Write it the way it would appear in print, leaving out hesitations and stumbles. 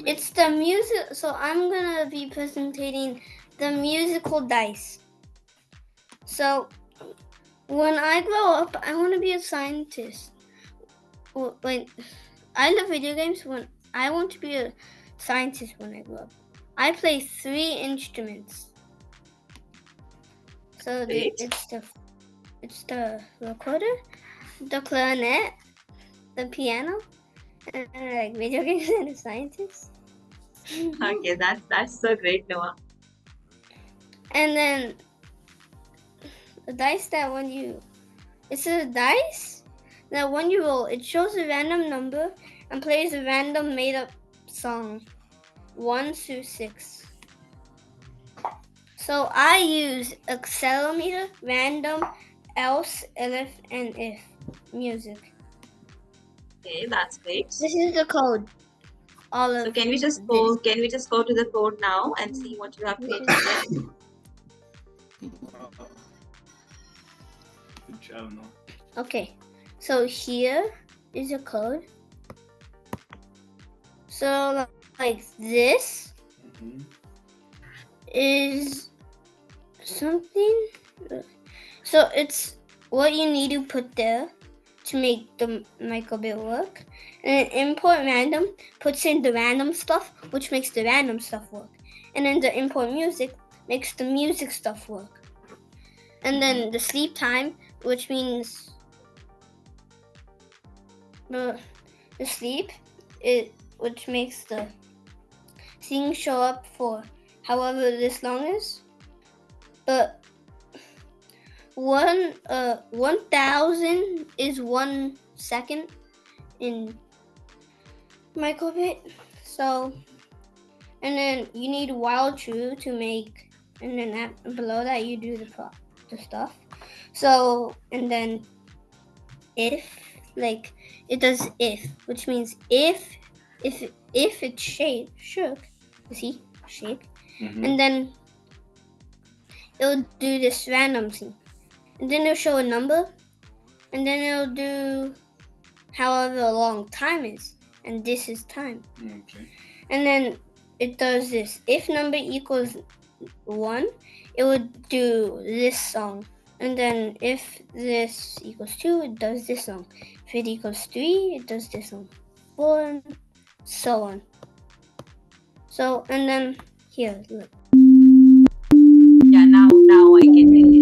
It's the music. So I'm gonna be presenting the musical dice. So when I grow up, I want to be a scientist. When I love video games, when I want to be a scientist when I grow up. I play 3 instruments. So it's the recorder, the clarinet, the piano, and like video games and a scientist. Okay, that's so great, Noah. And then the dice that it's a dice that when you roll, it shows a random number and plays a random made-up song, 1 through 6. So I use accelerometer, random, else, elif, and if music. Okay, that's great. This is the code. So can we just go to the code now and see what you have created there? Okay, so here is a code. So like this is something. So it's what you need to put there to make the microbit work. And then import random puts in the random stuff, which makes the random stuff work. And then the import music makes the music stuff work. And then the sleep time, which means the sleep, which makes the thing show up for however this long is. But 1,000 is 1 second in microbit. So, and then you need while true to make, and then below that you do the stuff. So, and then if, like it does if, which means if it's shook, you see, shake, and then it'll do this random thing, and then it'll show a number, and then it'll do however long time is, and this is time. Okay. And then it does this. If number equals 1, it would do this song. And then if this equals 2, it does this song. If it equals 3, it does this song. 4, and so on. So, and then here, look. Yeah, now I get it.